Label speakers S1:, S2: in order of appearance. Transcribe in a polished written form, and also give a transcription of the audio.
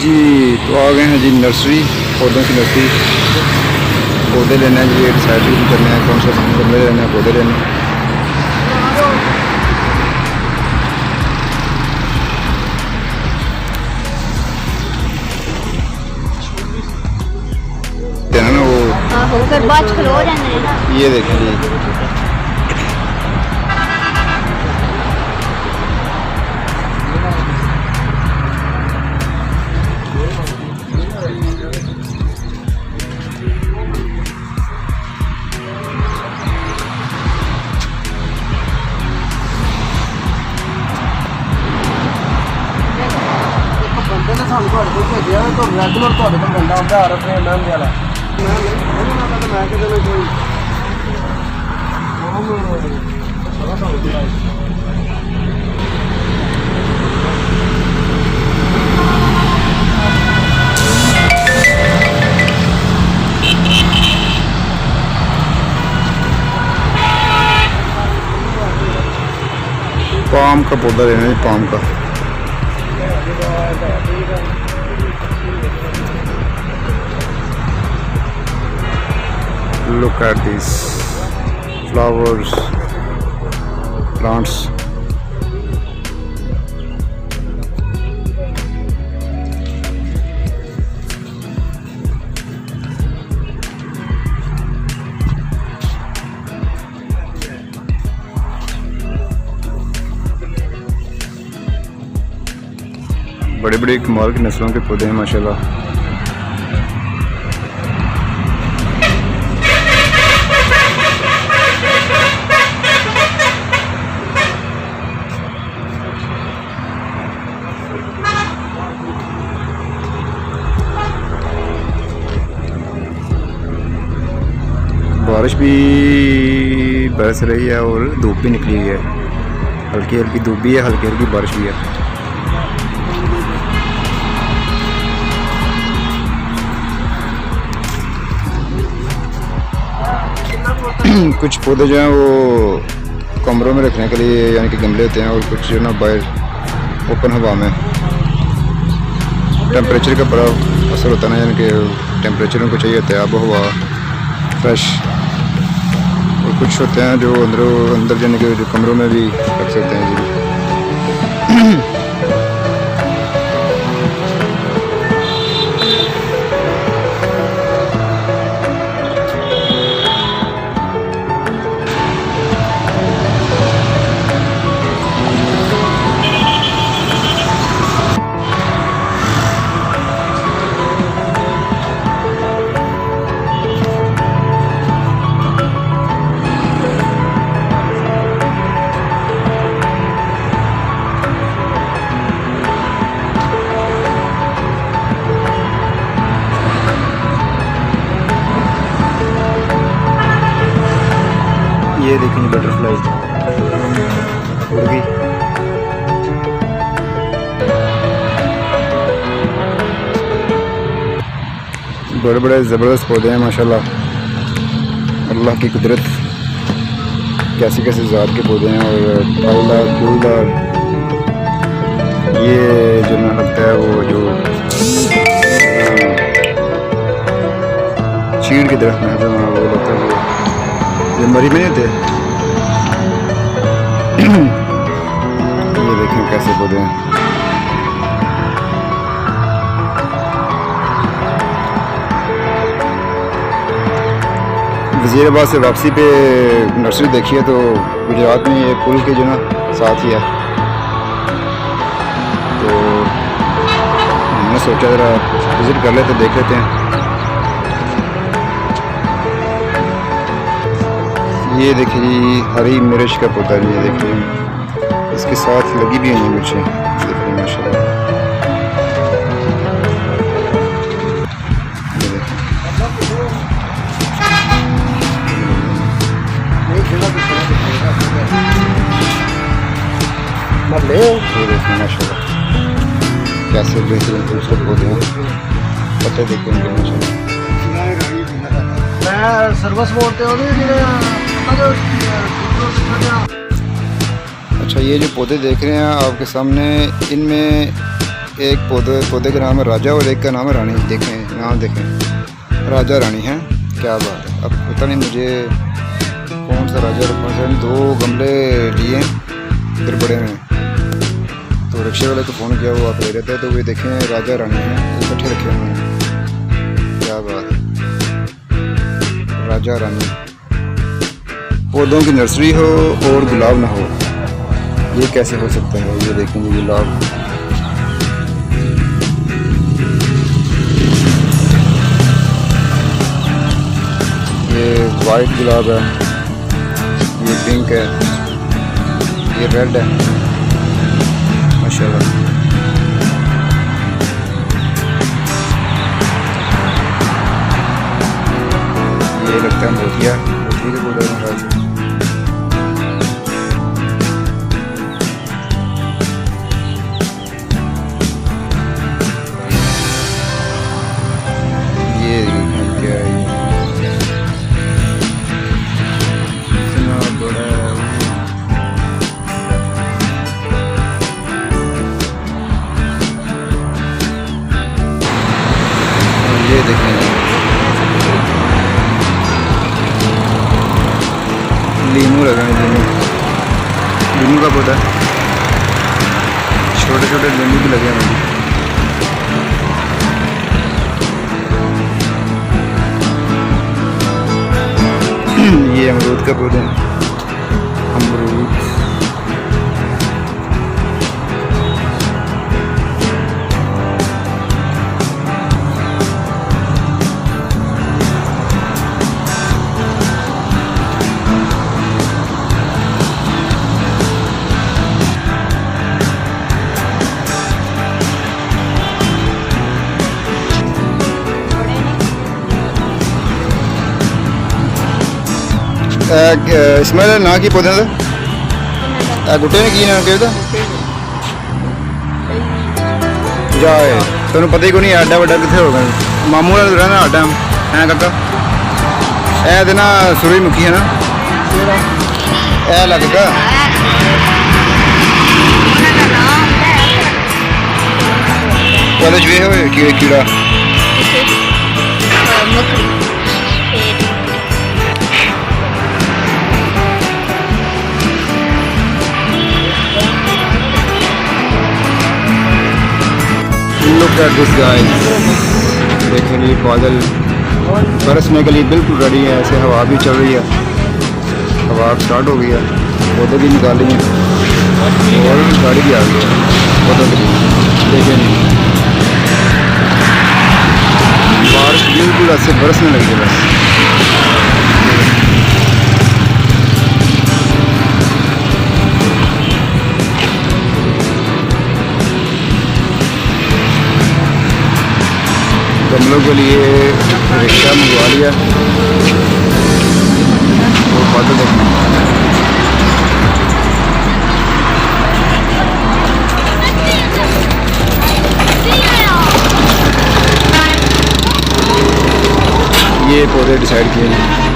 S1: जी तो आ गए हैं जी नर्सरी, पौधों की नर्सरी। पौधे लेने हैं जी, डिसाइड करने हैं कौन सा गमले लेने हैं, पौधे लेने हैं। देना ना वो
S2: आहो फिर बाद खलो जाने हैं ना।
S1: ये देखें जी,
S3: बंदे ने सानू ਤੁਹਾਡੇ ਕੋਲ ਭੇਜਿਆ ਤਾਂ ਰੈਗੂਲਰ ਤੁਹਾਡੇ ਕੋਲ ਬੰਦਾ ਆਉਂਦਾ ਆ ਰਿਹਾ ਮੈਮ ਦੇ ਵਾਲਾ ਮੈਂ ਨਹੀਂ ਤਾਂ ਮੈਂ ਕਿਤੇ ਨਾ ਕੋਈ ਸਾਰਾ ਤੁਹਾਨੂੰ ਦਿਖਾਇਆ।
S1: पाम का पौधा लेना है, पाम का। Look at these flowers, plants. बड़े बड़े कमाल की नस्लों के पौधे हैं माशाल्लाह। बारिश भी बरस रही है और धूप भी निकली हुई है, हल्की हल्की धूप भी है, हल्की हल्की बारिश भी है। कुछ पौधे जो हैं वो कमरों में रखने के लिए यानी कि गमले होते हैं, और कुछ जो ना बाहर ओपन हवा में। टेम्परेचर का बड़ा असर होता है ना, यानी कि टेम्परेचर उनको चाहिए होता है आबो हवा फ्रेश। और कुछ होते हैं जो अंदर यानी कि जो कमरों में भी रख सकते हैं जी। ये देखेंगे बटरफ्लाई उड़ गई। बड़े बड़े ज़बरदस्त पौधे हैं माशाल्लाह। अल्लाह की कुदरत, कैसे कैसे ज़ात के पौधे हैं। और फलदार फूलदार, ये जो ना लगता है वो जो चीड़ की दरख्त में है, वो लगता है वो ये मरी में नहीं थे। ये देखें कैसे पौधे हैं। वज़ीराबाद से वापसी पे नर्सरी देखी है तो गुजरात में ये पुल के जो ना साथ ही है, तो मैंने सोचा ज़रा विज़िट कर लेते, देख लेते हैं। ये देखिए जी हरी मिर्च का पौधा, ये देखिए इसके साथ लगी भी हैं मिर्चें, देखिए माशाल्लाह। ये देखिए माशाल्लाह कैसे बेहतरीन खूबसूरत पौधे हैं, पत्ते देखिए उनके माशाल्लाह।
S3: मैं सर्विस बोलते हो
S1: अच्छा, ये जो पौधे देख रहे हैं आपके सामने, इनमें एक पौधे का नाम है राजा और एक का नाम है रानी। देखें नाम देखें, राजा रानी है। क्या बात है। अब पता नहीं मुझे कौन सा राजा और कौन सा, 2 गमले लिए इधर बड़े में, तो रिक्शे वाले को फ़ोन किया, वो आप ले रहते हैं। तो वे देखें राजा रानी हैं, इकट्ठे रखे हुए हैं। क्या बात है। राजा रानी, पौधों की नर्सरी हो और गुलाब ना हो, ये कैसे हो सकता है। ये देखेंगे गुलाब, ये वाइट गुलाब है, ये पिंक है, ये रेड है, माशाल्लाह। ये लगता है मोतिया के पौधे हैं। ये क्या है, इतना बड़ा ये देखें, लीमू लगे हैं। लीमू का पौधा, छोटे छोटे लीमू भी लगे हैं। ये अमरूद का पौधा, अमरूद। इसमें ना की पौधे गुट्टे ने की ना कहता जाए, तेन पता ही को नहीं आडा वड्डा कितने होगा। मामू वाला रहना आडा है काका, ए ना सूरजमुखी है ना, ए लगता कॉलेज वे हो कीड़ा। Look at this guys, देखें ये बादल बरसने के लिए बिल्कुल रेडी है। ऐसे हवा भी चल रही है, हवा स्टार्ट हो गई है, पौधे भी निकाल रही हैं और गाड़ी भी आ गई है पौधों के लिए। देखें बारिश बिल्कुल ऐसे बरसने लगी है बस। गमलों के लिए रिक्शा मंगवा लिया और बादल देखना। ये पौधे डिसाइड किए हैं।